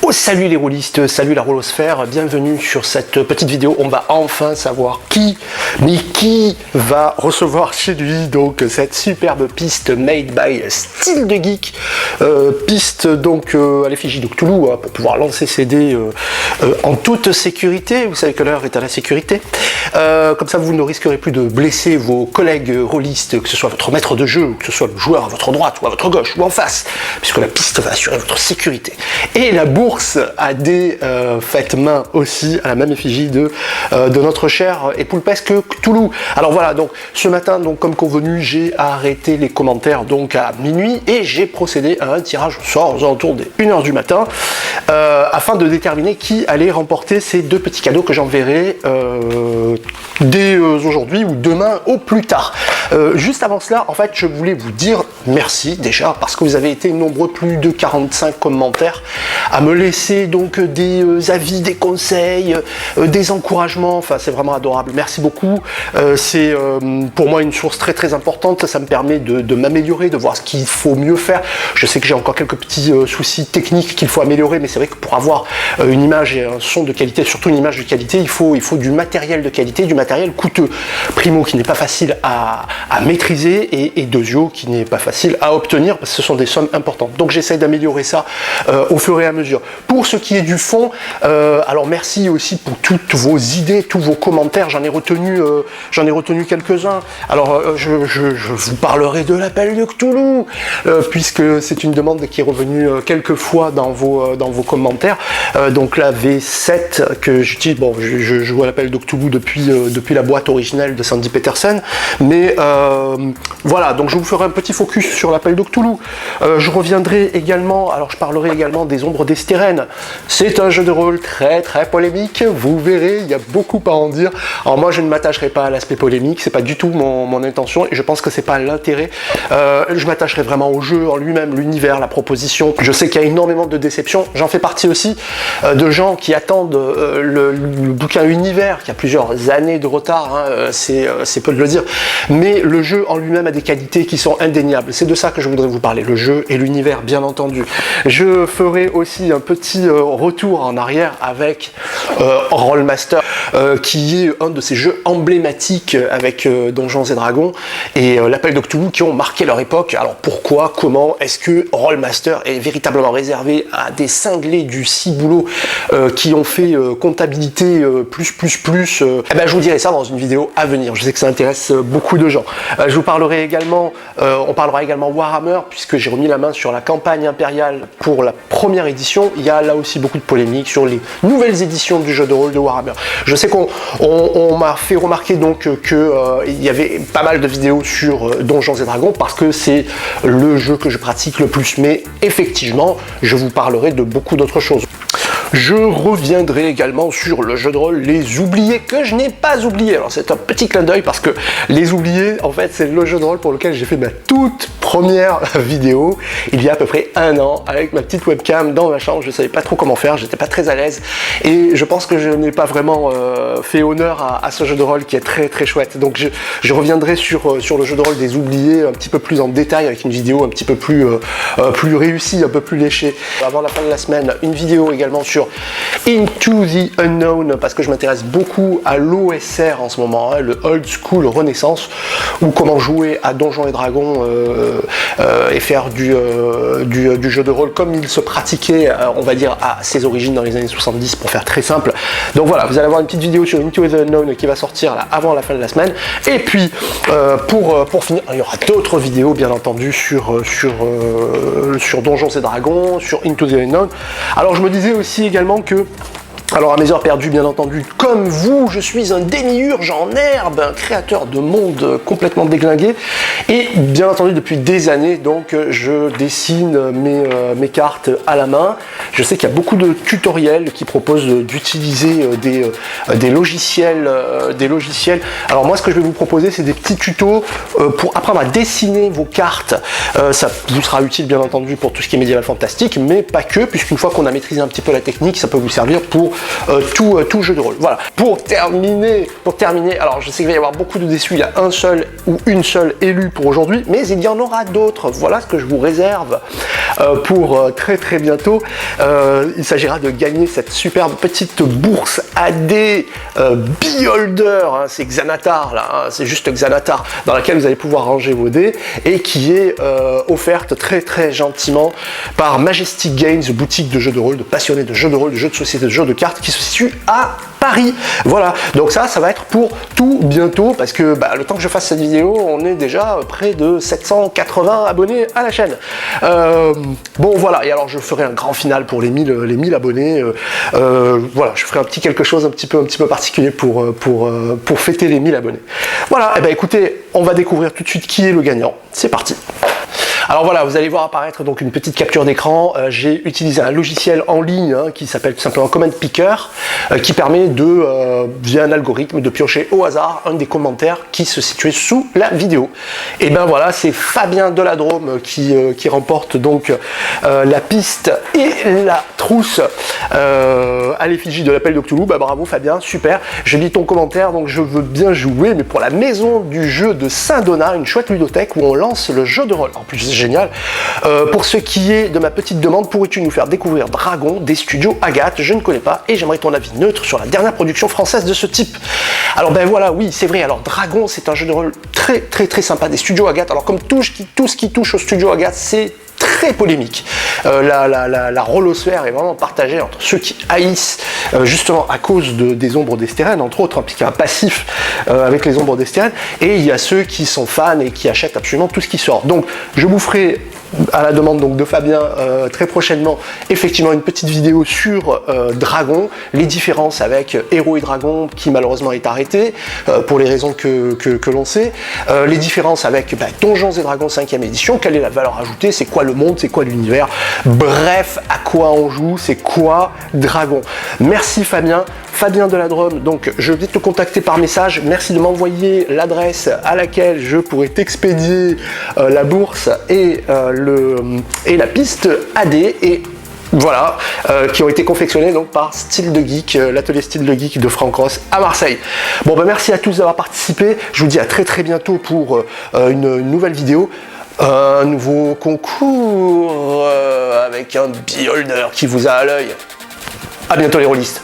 Oh, salut les rôlistes, salut la rôlosphère, bienvenue sur cette petite vidéo. On va enfin savoir qui va recevoir chez lui donc cette superbe piste made by Style de Geek, piste donc à l'effigie de Cthulhu, pour pouvoir lancer ses dés en toute sécurité. Vous savez que l'heure est à la sécurité. Comme ça vous ne risquerez plus de blesser vos collègues rôlistes, que ce soit votre maître de jeu, ou que ce soit le joueur à votre droite ou à votre gauche ou en face, puisque la piste va assurer votre sécurité. Et la bourse à dés faites main aussi, à la même effigie de notre cher et poulpesque Cthulhu. Alors voilà, donc ce matin, donc comme convenu, j'ai arrêté les commentaires donc à minuit et j'ai procédé à un tirage au sort aux alentours des 1h du matin afin de déterminer qui allait remporter ces deux petits cadeaux que j'enverrai dès aujourd'hui ou demain au plus tard. Juste avant cela, en fait, je voulais vous dire merci déjà parce que vous avez été nombreux, plus de 45 commentaires à me laisser donc des avis, des conseils, des encouragements. Enfin, c'est vraiment adorable. Merci beaucoup. C'est pour moi une source très importante. Ça me permet de m'améliorer, de voir ce qu'il faut mieux faire. Je sais que j'ai encore quelques petits soucis techniques qu'il faut améliorer, mais c'est vrai que pour avoir une image et un son de qualité, surtout une image de qualité, il faut du matériel de qualité, du matériel coûteux. Primo, qui n'est pas facile à maîtriser, et deuxio, qui n'est pas facile à obtenir parce que ce sont des sommes importantes. Donc j'essaie d'améliorer ça au fur et à mesure. Pour ce qui est du fond, alors merci aussi pour toutes vos idées, tous vos commentaires. J'en ai retenu quelques-uns. Alors je vous parlerai de l'appel de Cthulhu puisque c'est une demande qui est revenue quelques fois dans vos commentaires. Donc la V7 que j'utilise, bon, je joue à l'appel de Cthulhu depuis la boîte originelle de Sandy Petersen, mais voilà, donc je vous ferai un petit focus sur l'appel de Cthulhu. Je reviendrai également, alors je parlerai également des Ombres d'Estérène. C'est un jeu de rôle très polémique, vous verrez, il y a beaucoup à en dire. Alors moi je ne m'attacherai pas à l'aspect polémique, c'est pas du tout mon intention, et je pense que c'est pas l'intérêt. Je m'attacherai vraiment au jeu en lui-même, l'univers, la proposition. Je sais qu'il y a énormément de déceptions, j'en fais partie aussi, de gens qui attendent le bouquin Univers, qui a plusieurs années de retard, hein, c'est peu de le dire, mais le jeu en lui-même a des qualités qui sont indéniables. C'est de ça que je voudrais vous parler, le jeu et l'univers, bien entendu. Je ferai aussi un petit retour en arrière avec Rolemaster, qui est un de ces jeux emblématiques avec Donjons et Dragons et l'appel de Cthulhu qui ont marqué leur époque. Alors pourquoi, comment est-ce que Rolemaster est véritablement réservé à des cinglés du ciboulot qui ont fait comptabilité plus eh ben, je vous dirai ça dans une vidéo à venir. Je sais que ça intéresse beaucoup de gens. Je vous parlerai également, on parlera également Warhammer, puisque j'ai remis la main sur la campagne impériale pour la première édition. Il y a là aussi beaucoup de polémiques sur les nouvelles éditions du jeu de rôle de Warhammer. Je sais qu'on m'a fait remarquer donc qu'il y avait pas mal de vidéos sur Donjons et Dragons, parce que c'est le jeu que je pratique le plus, mais effectivement, je vous parlerai de beaucoup d'autres choses. Je reviendrai également sur le jeu de rôle Les Oubliés, que je n'ai pas oublié. Alors c'est un petit clin d'œil parce que Les Oubliés, en fait, c'est le jeu de rôle pour lequel j'ai fait ma toute première vidéo il y a à peu près 1 an avec ma petite webcam dans ma chambre. Je savais pas trop comment faire, j'étais pas très à l'aise et je pense que je n'ai pas vraiment fait honneur à ce jeu de rôle qui est très chouette. Donc je reviendrai sur le jeu de rôle des Oubliés un petit peu plus en détail avec une vidéo un petit peu plus réussie, un peu plus léchée. Avant la fin de la semaine, une vidéo également sur Into the Unknown, parce que je m'intéresse beaucoup à l'OSR en ce moment, hein, le Old School Renaissance, ou comment jouer à Donjons et Dragons et faire du jeu de rôle comme il se pratiquait, on va dire, à ses origines dans les années 70, pour faire très simple. Donc voilà, vous allez avoir une petite vidéo sur Into the Unknown qui va sortir là, avant la fin de la semaine. Et puis, pour finir, il y aura d'autres vidéos, bien entendu, sur Donjons et Dragons, sur Into the Unknown. Alors je me disais aussi également que, alors à mes heures perdues, bien entendu, comme vous, je suis un démiurge en herbe, un créateur de monde complètement déglingué, et bien entendu depuis des années, donc je dessine mes cartes à la main. Je sais qu'il y a beaucoup de tutoriels qui proposent d'utiliser des logiciels. Alors moi, ce que je vais vous proposer, c'est des petits tutos pour apprendre à dessiner vos cartes. Ça vous sera utile, bien entendu, pour tout ce qui est médiéval fantastique, mais pas que, puisqu'une fois qu'on a maîtrisé un petit peu la technique, ça peut vous servir pour tout jeu de rôle. Voilà. Pour terminer, alors je sais qu'il va y avoir beaucoup de déçus, il y a un seul ou une seule élue pour aujourd'hui, mais il y en aura d'autres. Voilà ce que je vous réserve pour très bientôt. Il s'agira de gagner cette superbe petite bourse AD Beholder, hein, c'est Xanatar là, hein, c'est juste Xanatar, dans laquelle vous allez pouvoir ranger vos dés et qui est offerte très gentiment par Majestic Games, boutique de jeux de rôle, de passionnés de jeux de rôle, de jeux de société, de jeux de cartes qui se situe à Paris. Voilà, donc ça va être pour tout bientôt parce que le temps que je fasse cette vidéo, on est déjà près de 780 abonnés à la chaîne. Bon voilà, et alors je ferai un grand final pour les 1000 abonnés. Voilà, je ferai un petit quelque chose un petit peu particulier pour fêter les 1000 abonnés. Voilà, et écoutez, on va découvrir tout de suite qui est le gagnant. C'est parti. Alors voilà, vous allez voir apparaître donc une petite capture d'écran. J'ai utilisé un logiciel en ligne qui s'appelle tout simplement Comment Picker, qui permet via un algorithme, de piocher au hasard un des commentaires qui se situait sous la vidéo. Et ben voilà, c'est Fabien de la Drôme qui remporte donc la piste et la trousse à l'effigie de l'appel de Cthulhu. Bravo Fabien, super. Je lis ton commentaire, donc je veux bien jouer, mais pour la maison du jeu de Saint-Donat, une chouette ludothèque où on lance le jeu de rôle. En plus, génial. Pour ce qui est de ma petite demande, pourrais-tu nous faire découvrir Dragon des studios Agathe? Je ne connais pas et j'aimerais ton avis neutre sur la dernière production française de ce type. Alors voilà, oui, c'est vrai. Alors Dragon, c'est un jeu de rôle très sympa des studios Agathe. Alors comme tout ce qui touche aux studios Agathe, c'est très polémique. La rolosphère est vraiment partagée entre ceux qui haïssent justement à cause des ombres d'Estérène, entre autres, puisqu'il y a un passif avec les ombres d'Estérène, et il y a ceux qui sont fans et qui achètent absolument tout ce qui sort. Donc je vous ferai, à la demande donc de Fabien, très prochainement, effectivement une petite vidéo sur Dragon, les différences avec Héros et Dragon, qui malheureusement est arrêté, pour les raisons que l'on sait, les différences avec Donjons et Dragons 5e édition, quelle est la valeur ajoutée, c'est quoi le monde, c'est quoi l'univers, bref, à quoi on joue, c'est quoi Dragon. Merci Fabien de la Drôme, donc je vais te contacter par message, merci de m'envoyer l'adresse à laquelle je pourrais t'expédier la bourse et la piste AD, et voilà, qui ont été confectionnés donc par Style de Geek, l'atelier Style de Geek de Franck Ross à Marseille. Bon merci à tous d'avoir participé, je vous dis à très bientôt pour une nouvelle vidéo. Un nouveau concours avec un beholder qui vous a à l'œil. À bientôt les rôlistes.